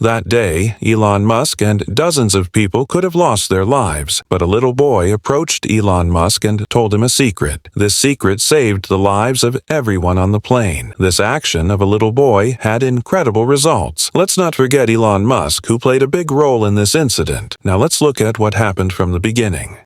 That day, Elon Musk and dozens of people could have lost their lives, but a little boy approached Elon Musk and told him a secret. This secret saved the lives of everyone on the plane. This action of a little boy had incredible results. Let's not forget Elon Musk, who played a big role in this incident. Now let's look at what happened from the beginning.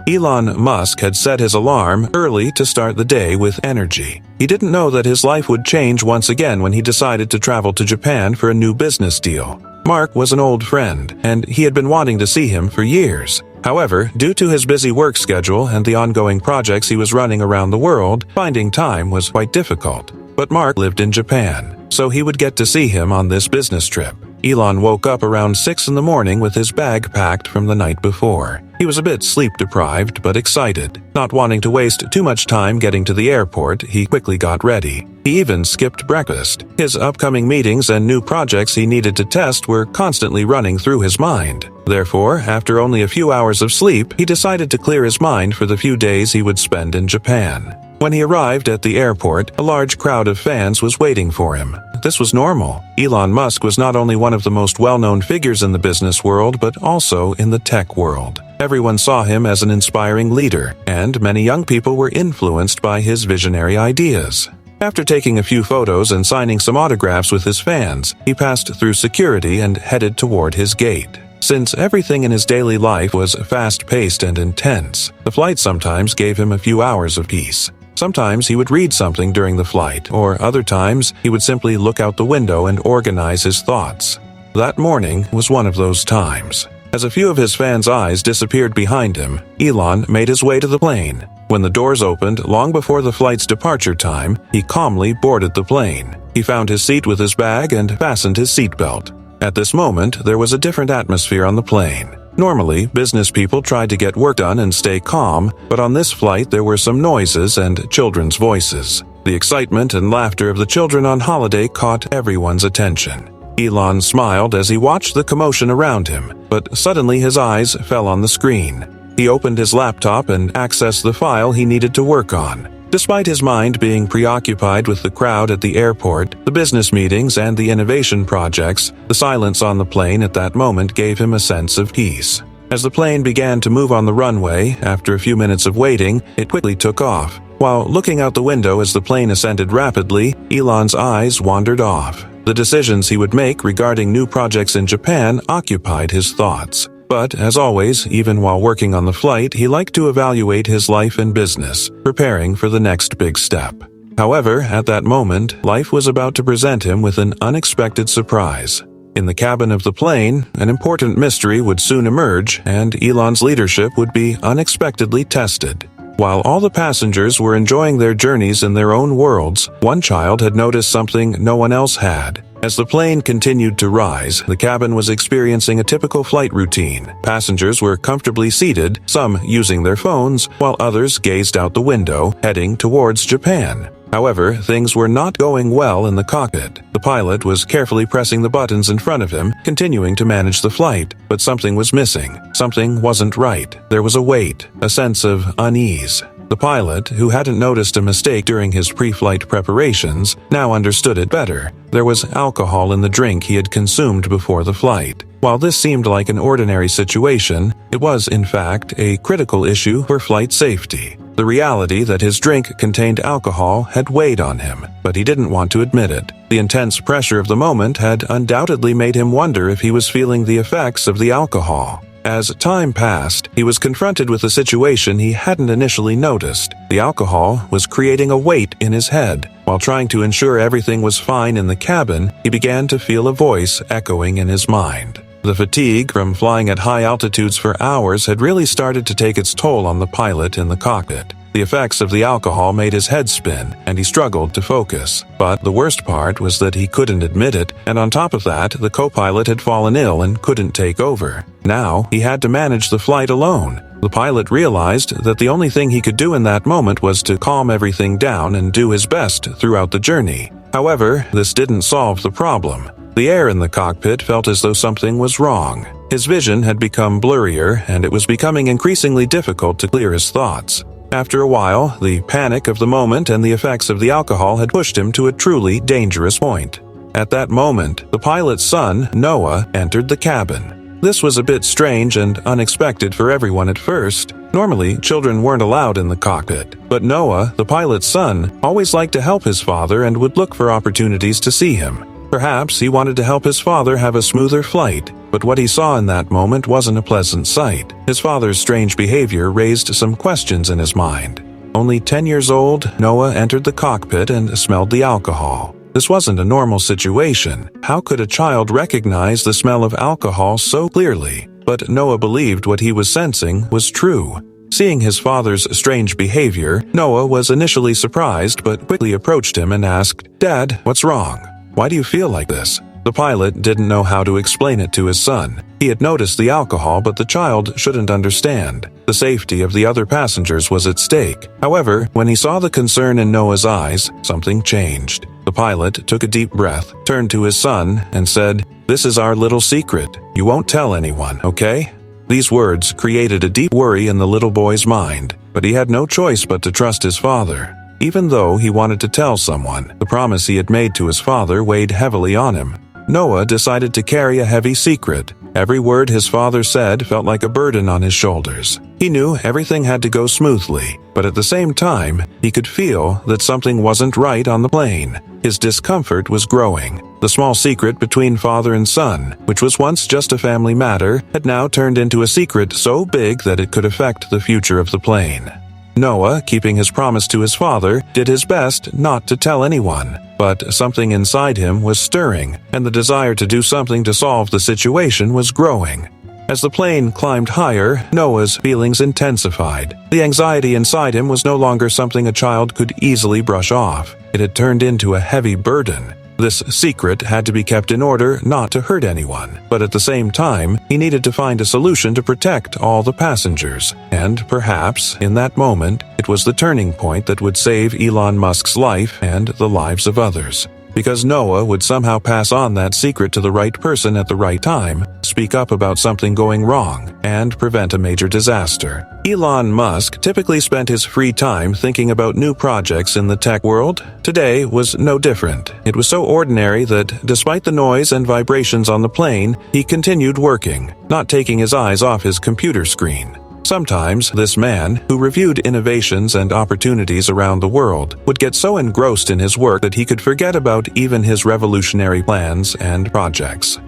Elon Musk had set his alarm early to start the day with energy. He didn't know that his life would change once again when he decided to travel to Japan for a new business deal. Mark was an old friend, and he had been wanting to see him for years. However, due to his busy work schedule and the ongoing projects he was running around the world, finding time was quite difficult. But Mark lived in Japan, so he would get to see him on this business trip. Elon woke up around 6 in the morning with his bag packed from the night before. He was a bit sleep-deprived but excited. Not wanting to waste too much time getting to the airport, he quickly got ready. He even skipped breakfast. His upcoming meetings and new projects he needed to test were constantly running through his mind. Therefore, after only a few hours of sleep, he decided to clear his mind for the few days he would spend in Japan. When he arrived at the airport, a large crowd of fans was waiting for him. This was normal. Elon Musk was not only one of the most well-known figures in the business world, but also in the tech world. Everyone saw him as an inspiring leader, and many young people were influenced by his visionary ideas. After taking a few photos and signing some autographs with his fans, he passed through security and headed toward his gate. Since everything in his daily life was fast-paced and intense, the flight sometimes gave him a few hours of peace. Sometimes he would read something during the flight, or other times he would simply look out the window and organize his thoughts. That morning was one of those times. As a few of his fans' eyes disappeared behind him, Elon made his way to the plane. When the doors opened long before the flight's departure time, he calmly boarded the plane. He found his seat with his bag and fastened his seatbelt. At this moment, there was a different atmosphere on the plane. Normally, business people tried to get work done and stay calm, but on this flight there were some noises and children's voices. The excitement and laughter of the children on holiday caught everyone's attention. Elon smiled as he watched the commotion around him, but suddenly his eyes fell on the screen. He opened his laptop and accessed the file he needed to work on. Despite his mind being preoccupied with the crowd at the airport, the business meetings, and the innovation projects, the silence on the plane at that moment gave him a sense of peace. As the plane began to move on the runway, after a few minutes of waiting, it quickly took off. While looking out the window as the plane ascended rapidly, Elon's eyes wandered off. The decisions he would make regarding new projects in Japan occupied his thoughts. But, as always, even while working on the flight, he liked to evaluate his life and business, preparing for the next big step. However, at that moment, life was about to present him with an unexpected surprise. In the cabin of the plane, an important mystery would soon emerge, and Elon's leadership would be unexpectedly tested. While all the passengers were enjoying their journeys in their own worlds, one child had noticed something no one else had. As the plane continued to rise, the cabin was experiencing a typical flight routine. Passengers were comfortably seated, some using their phones, while others gazed out the window, heading towards Japan. However, things were not going well in the cockpit. The pilot was carefully pressing the buttons in front of him, continuing to manage the flight, but something was missing. Something wasn't right. There was a weight, a sense of unease. The pilot, who hadn't noticed a mistake during his pre-flight preparations, now understood it better. There was alcohol in the drink he had consumed before the flight. While this seemed like an ordinary situation, it was, in fact, a critical issue for flight safety. The reality that his drink contained alcohol had weighed on him, but he didn't want to admit it. The intense pressure of the moment had undoubtedly made him wonder if he was feeling the effects of the alcohol. As time passed, he was confronted with a situation he hadn't initially noticed. The alcohol was creating a weight in his head. While trying to ensure everything was fine in the cabin, he began to feel a voice echoing in his mind. The fatigue from flying at high altitudes for hours had really started to take its toll on the pilot in the cockpit. The effects of the alcohol made his head spin, and he struggled to focus. But the worst part was that he couldn't admit it, and on top of that, the co-pilot had fallen ill and couldn't take over. Now, he had to manage the flight alone. The pilot realized that the only thing he could do in that moment was to calm everything down and do his best throughout the journey. However, this didn't solve the problem. The air in the cockpit felt as though something was wrong. His vision had become blurrier, and it was becoming increasingly difficult to clear his thoughts. After a while, the panic of the moment and the effects of the alcohol had pushed him to a truly dangerous point. At that moment, the pilot's son, Noah, entered the cabin. This was a bit strange and unexpected for everyone at first. Normally, children weren't allowed in the cockpit, but Noah, the pilot's son, always liked to help his father and would look for opportunities to see him. Perhaps he wanted to help his father have a smoother flight, but what he saw in that moment wasn't a pleasant sight. His father's strange behavior raised some questions in his mind. Only 10 years old, Noah entered the cockpit and smelled the alcohol. This wasn't a normal situation. How could a child recognize the smell of alcohol so clearly? But Noah believed what he was sensing was true. Seeing his father's strange behavior, Noah was initially surprised but quickly approached him and asked, "Dad, what's wrong? Why do you feel like this?" The pilot didn't know how to explain it to his son. He had noticed the alcohol, but the child shouldn't understand. The safety of the other passengers was at stake. However, when he saw the concern in Noah's eyes, something changed. The pilot took a deep breath, turned to his son, and said, "This is our little secret. You won't tell anyone, okay?" These words created a deep worry in the little boy's mind, but he had no choice but to trust his father. Even though he wanted to tell someone, the promise he had made to his father weighed heavily on him. Noah decided to carry a heavy secret. Every word his father said felt like a burden on his shoulders. He knew everything had to go smoothly, but at the same time, he could feel that something wasn't right on the plane. His discomfort was growing. The small secret between father and son, which was once just a family matter, had now turned into a secret so big that it could affect the future of the plane. Noah, keeping his promise to his father, did his best not to tell anyone. But something inside him was stirring, and the desire to do something to solve the situation was growing. As the plane climbed higher, Noah's feelings intensified. The anxiety inside him was no longer something a child could easily brush off. It had turned into a heavy burden. This secret had to be kept in order not to hurt anyone, but at the same time, he needed to find a solution to protect all the passengers. And perhaps, in that moment, it was the turning point that would save Elon Musk's life and the lives of others. Because Noah would somehow pass on that secret to the right person at the right time, speak up about something going wrong, and prevent a major disaster. Elon Musk typically spent his free time thinking about new projects in the tech world. Today was no different. It was so ordinary that, despite the noise and vibrations on the plane, he continued working, not taking his eyes off his computer screen. Sometimes, this man, who reviewed innovations and opportunities around the world, would get so engrossed in his work that he could forget about even his revolutionary plans and projects.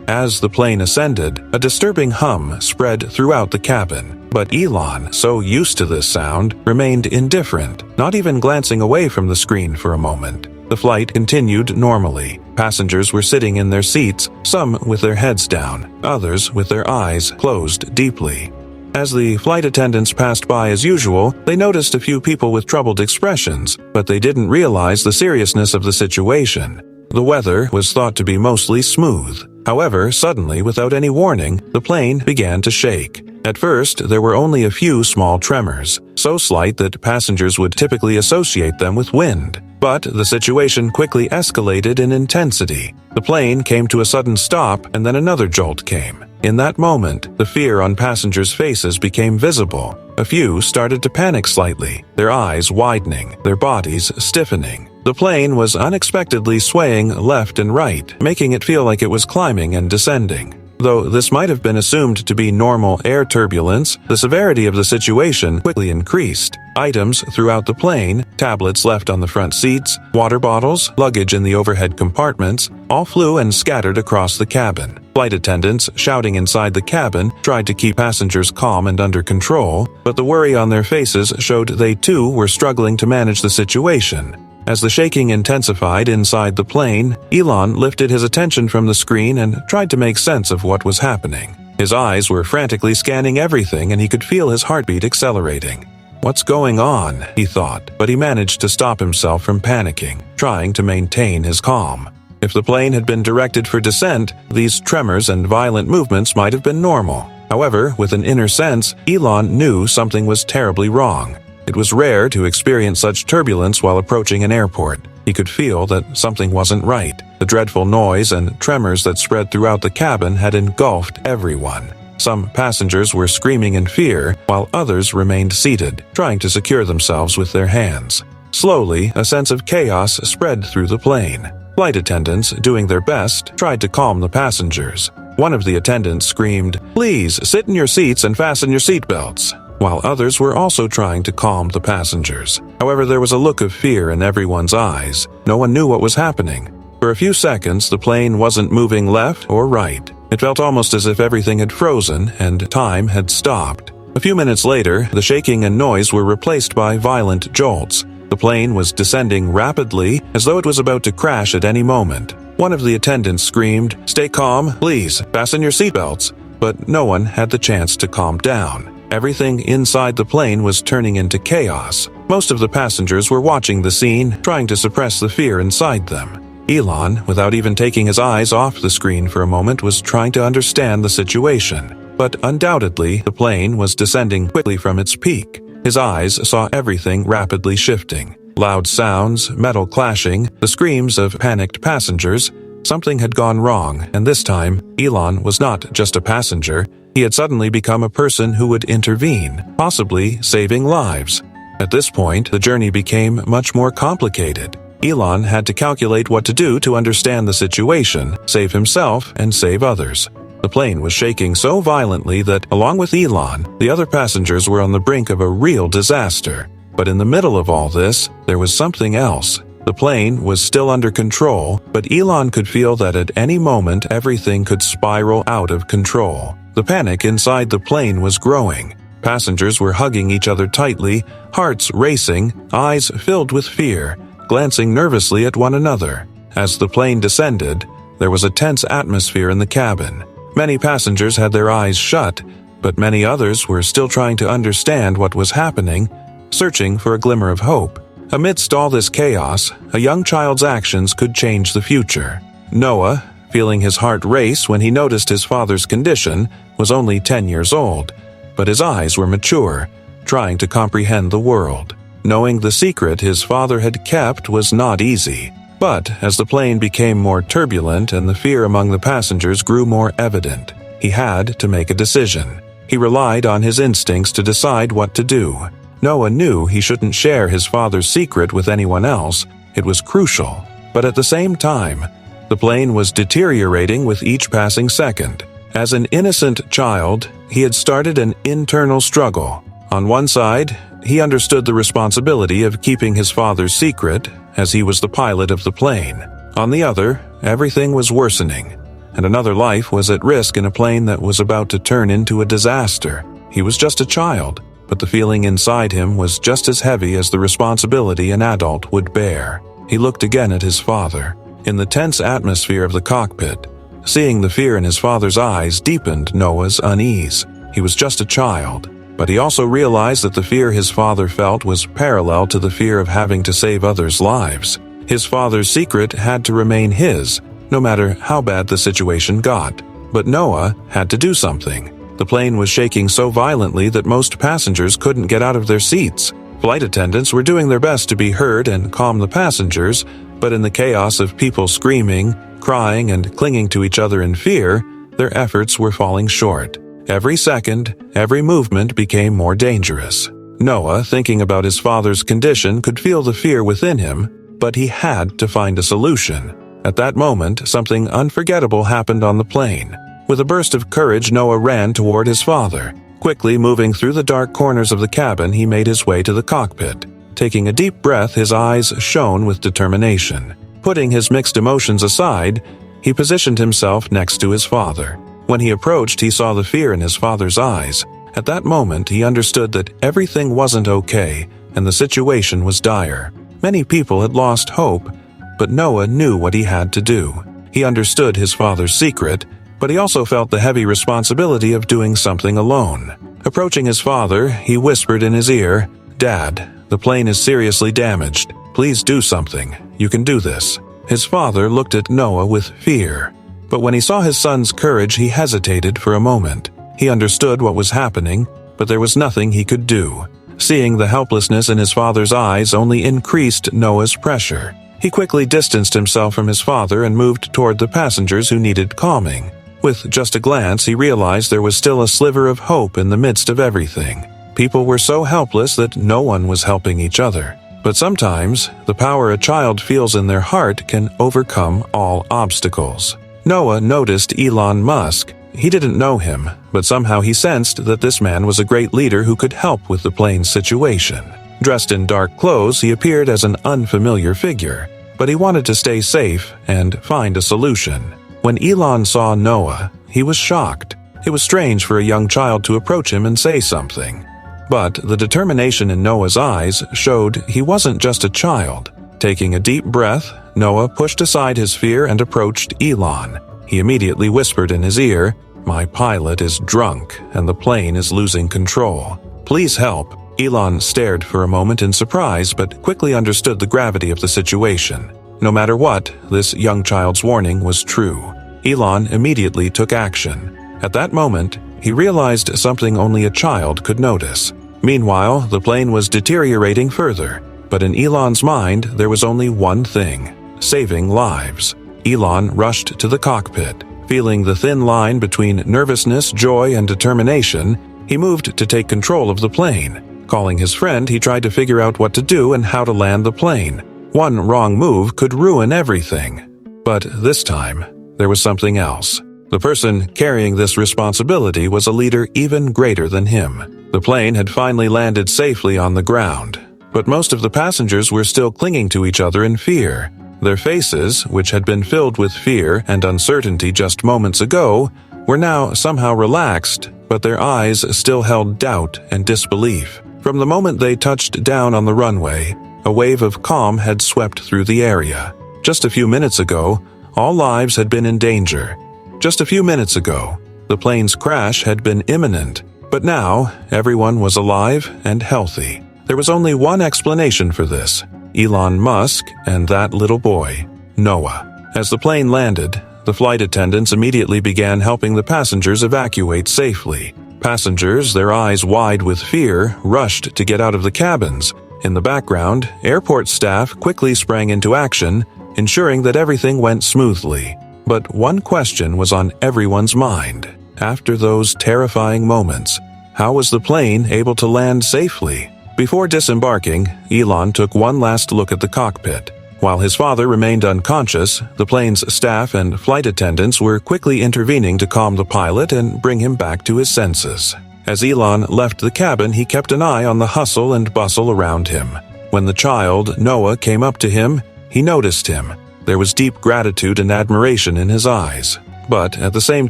As the plane ascended, a disturbing hum spread throughout the cabin. But Elon, so used to this sound, remained indifferent, not even glancing away from the screen for a moment. The flight continued normally. Passengers were sitting in their seats, some with their heads down, others with their eyes closed deeply. As the flight attendants passed by as usual, they noticed a few people with troubled expressions, but they didn't realize the seriousness of the situation. The weather was thought to be mostly smooth. However, suddenly, without any warning, the plane began to shake. At first, there were only a few small tremors, so slight that passengers would typically associate them with wind. But the situation quickly escalated in intensity. The plane came to a sudden stop, and then another jolt came. In that moment, the fear on passengers' faces became visible. A few started to panic slightly, their eyes widening, their bodies stiffening. The plane was unexpectedly swaying left and right, making it feel like it was climbing and descending. Though this might have been assumed to be normal air turbulence, the severity of the situation quickly increased. Items throughout the plane, tablets left on the front seats, water bottles, luggage in the overhead compartments, all flew and scattered across the cabin. Flight attendants, shouting inside the cabin, tried to keep passengers calm and under control, but the worry on their faces showed they too were struggling to manage the situation. As the shaking intensified inside the plane, Elon lifted his attention from the screen and tried to make sense of what was happening. His eyes were frantically scanning everything and he could feel his heartbeat accelerating. "What's going on?" he thought, but he managed to stop himself from panicking, trying to maintain his calm. If the plane had been directed for descent, these tremors and violent movements might have been normal. However, with an inner sense, Elon knew something was terribly wrong. It was rare to experience such turbulence while approaching an airport. He could feel that something wasn't right. The dreadful noise and tremors that spread throughout the cabin had engulfed everyone. Some passengers were screaming in fear, while others remained seated, trying to secure themselves with their hands. Slowly, a sense of chaos spread through the plane. Flight attendants, doing their best, tried to calm the passengers. One of the attendants screamed, "Please, sit in your seats and fasten your seatbelts," while others were also trying to calm the passengers. However, there was a look of fear in everyone's eyes. No one knew what was happening. For a few seconds, the plane wasn't moving left or right. It felt almost as if everything had frozen and time had stopped. A few minutes later, the shaking and noise were replaced by violent jolts. The plane was descending rapidly, as though it was about to crash at any moment. One of the attendants screamed, "Stay calm, please, fasten your seatbelts," but no one had the chance to calm down. Everything inside the plane was turning into chaos. Most of the passengers were watching the scene, trying to suppress the fear inside them. Elon, without even taking his eyes off the screen for a moment, was trying to understand the situation. But undoubtedly, the plane was descending quickly from its peak. His eyes saw everything rapidly shifting. Loud sounds, metal clashing, the screams of panicked passengers. Something had gone wrong, and this time, Elon was not just a passenger. He had suddenly become a person who would intervene, possibly saving lives. At this point, the journey became much more complicated. Elon had to calculate what to do to understand the situation, save himself, and save others. The plane was shaking so violently that, along with Elon, the other passengers were on the brink of a real disaster. But in the middle of all this, there was something else. The plane was still under control, but Elon could feel that at any moment everything could spiral out of control. The panic inside the plane was growing. Passengers were hugging each other tightly, hearts racing, eyes filled with fear, glancing nervously at one another. As the plane descended, there was a tense atmosphere in the cabin. Many passengers had their eyes shut, but many others were still trying to understand what was happening, searching for a glimmer of hope. Amidst all this chaos, a young child's actions could change the future. Noah, feeling his heart race when he noticed his father's condition, was only 10 years old, but his eyes were mature, trying to comprehend the world. Knowing the secret his father had kept was not easy. But as the plane became more turbulent and the fear among the passengers grew more evident, he had to make a decision. He relied on his instincts to decide what to do. Noah knew he shouldn't share his father's secret with anyone else. It was crucial. But at the same time, the plane was deteriorating with each passing second. As an innocent child, he had started an internal struggle. On one side, he understood the responsibility of keeping his father's secret, as he was the pilot of the plane. On the other, everything was worsening, and another life was at risk in a plane that was about to turn into a disaster. He was just a child, but the feeling inside him was just as heavy as the responsibility an adult would bear. He looked again at his father. In the tense atmosphere of the cockpit, seeing the fear in his father's eyes deepened Noah's unease. He was just a child, but he also realized that the fear his father felt was parallel to the fear of having to save others' lives. His father's secret had to remain his, no matter how bad the situation got. But Noah had to do something. The plane was shaking so violently that most passengers couldn't get out of their seats. Flight attendants were doing their best to be heard and calm the passengers, but in the chaos of people screaming, crying, and clinging to each other in fear, their efforts were falling short. Every second, every movement became more dangerous. Noah, thinking about his father's condition, could feel the fear within him, but he had to find a solution. At that moment, something unforgettable happened on the plane. With a burst of courage, Noah ran toward his father. Quickly moving through the dark corners of the cabin, he made his way to the cockpit. Taking a deep breath, his eyes shone with determination. Putting his mixed emotions aside, he positioned himself next to his father. When he approached, he saw the fear in his father's eyes. At that moment, he understood that everything wasn't okay, and the situation was dire. Many people had lost hope, but Noah knew what he had to do. He understood his father's secret, but he also felt the heavy responsibility of doing something alone. Approaching his father, he whispered in his ear, "Dad, the plane is seriously damaged. Please do something. You can do this." His father looked at Noah with fear. But when he saw his son's courage, he hesitated for a moment. He understood what was happening, but there was nothing he could do. Seeing the helplessness in his father's eyes only increased Noah's pressure. He quickly distanced himself from his father and moved toward the passengers who needed calming. With just a glance, he realized there was still a sliver of hope in the midst of everything. People were so helpless that no one was helping each other. But sometimes, the power a child feels in their heart can overcome all obstacles. Noah noticed Elon Musk. He didn't know him, but somehow he sensed that this man was a great leader who could help with the plane's situation. Dressed in dark clothes, he appeared as an unfamiliar figure, but he wanted to stay safe and find a solution. When Elon saw Noah, he was shocked. It was strange for a young child to approach him and say something. But the determination in Noah's eyes showed he wasn't just a child. Taking a deep breath, Noah pushed aside his fear and approached Elon. He immediately whispered in his ear, "My pilot is drunk and the plane is losing control. Please help." Elon stared for a moment in surprise but quickly understood the gravity of the situation. No matter what, this young child's warning was true. Elon immediately took action. At that moment, he realized something only a child could notice. Meanwhile, the plane was deteriorating further, but in Elon's mind there was only one thing: saving lives. Elon rushed to the cockpit. Feeling the thin line between nervousness, joy, and determination, he moved to take control of the plane. Calling his friend, he tried to figure out what to do and how to land the plane. One wrong move could ruin everything. But this time, there was something else. The person carrying this responsibility was a leader even greater than him. The plane had finally landed safely on the ground, but most of the passengers were still clinging to each other in fear. Their faces, which had been filled with fear and uncertainty just moments ago, were now somehow relaxed, but their eyes still held doubt and disbelief. From the moment they touched down on the runway, a wave of calm had swept through the area. Just a few minutes ago, all lives had been in danger. Just a few minutes ago, the plane's crash had been imminent, but now everyone was alive and healthy. There was only one explanation for this: Elon Musk and that little boy, Noah. As the plane landed, the flight attendants immediately began helping the passengers evacuate safely. Passengers, their eyes wide with fear, rushed to get out of the cabins. In the background, airport staff quickly sprang into action, ensuring that everything went smoothly. But one question was on everyone's mind. After those terrifying moments, how was the plane able to land safely? Before disembarking, Elon took one last look at the cockpit. While his father remained unconscious, the plane's staff and flight attendants were quickly intervening to calm the pilot and bring him back to his senses. As Elon left the cabin, he kept an eye on the hustle and bustle around him. When the child, Noah, came up to him, he noticed him. There was deep gratitude and admiration in his eyes. But at the same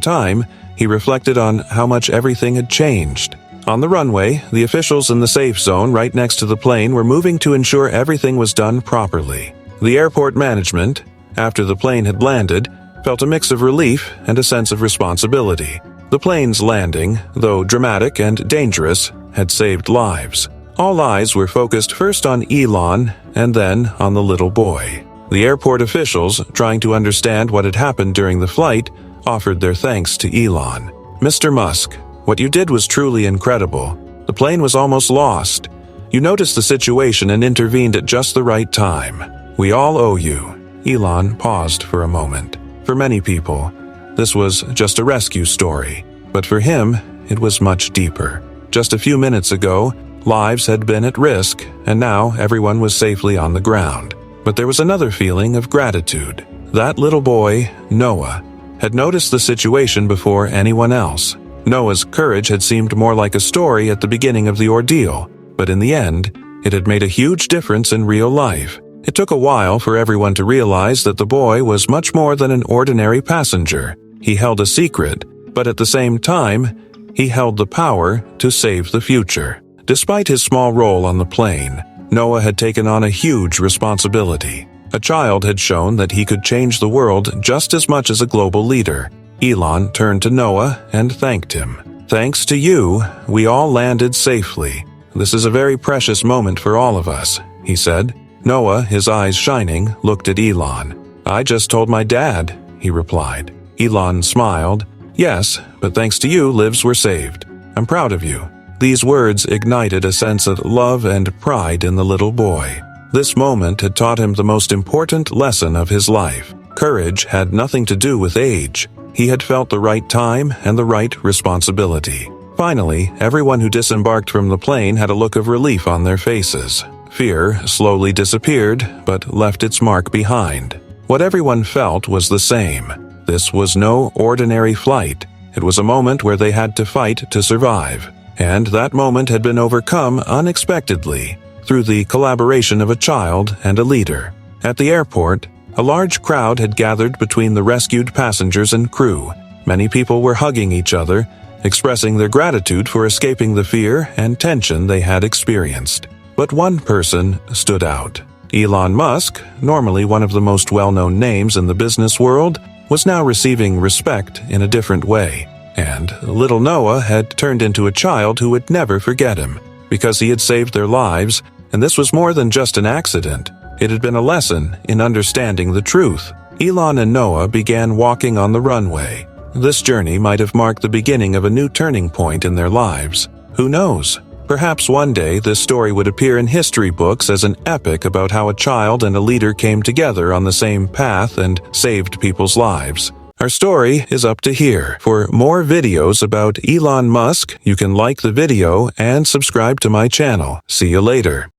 time, he reflected on how much everything had changed. On the runway, the officials in the safe zone right next to the plane were moving to ensure everything was done properly. The airport management, after the plane had landed, felt a mix of relief and a sense of responsibility. The plane's landing, though dramatic and dangerous, had saved lives. All eyes were focused first on Elon and then on the little boy. The airport officials, trying to understand what had happened during the flight, offered their thanks to Elon. "Mr. Musk, what you did was truly incredible. The plane was almost lost. You noticed the situation and intervened at just the right time. We all owe you." Elon paused for a moment. For many people, this was just a rescue story. But for him, it was much deeper. Just a few minutes ago, lives had been at risk, and now everyone was safely on the ground. But there was another feeling of gratitude. That little boy, Noah, had noticed the situation before anyone else. Noah's courage had seemed more like a story at the beginning of the ordeal, but in the end, it had made a huge difference in real life. It took a while for everyone to realize that the boy was much more than an ordinary passenger. He held a secret, but at the same time, he held the power to save the future. Despite his small role on the plane, Noah had taken on a huge responsibility. A child had shown that he could change the world just as much as a global leader. Elon turned to Noah and thanked him. "Thanks to you, we all landed safely. This is a very precious moment for all of us," he said. Noah, his eyes shining, looked at Elon. "I just told my dad," he replied. Elon smiled. "Yes, but thanks to you, lives were saved. I'm proud of you." These words ignited a sense of love and pride in the little boy. This moment had taught him the most important lesson of his life. Courage had nothing to do with age. He had felt the right time and the right responsibility. Finally, everyone who disembarked from the plane had a look of relief on their faces. Fear slowly disappeared, but left its mark behind. What everyone felt was the same. This was no ordinary flight. It was a moment where they had to fight to survive. And that moment had been overcome unexpectedly through the collaboration of a child and a leader. At the airport, a large crowd had gathered between the rescued passengers and crew. Many people were hugging each other, expressing their gratitude for escaping the fear and tension they had experienced. But one person stood out. Elon Musk, normally one of the most well-known names in the business world, was now receiving respect in a different way. And little Noah had turned into a child who would never forget him, because he had saved their lives, and this was more than just an accident. It had been a lesson in understanding the truth. Elon and Noah began walking on the runway. This journey might have marked the beginning of a new turning point in their lives. Who knows? Perhaps one day this story would appear in history books as an epic about how a child and a leader came together on the same path and saved people's lives. Our story is up to here. For more videos about Elon Musk, you can like the video and subscribe to my channel. See you later.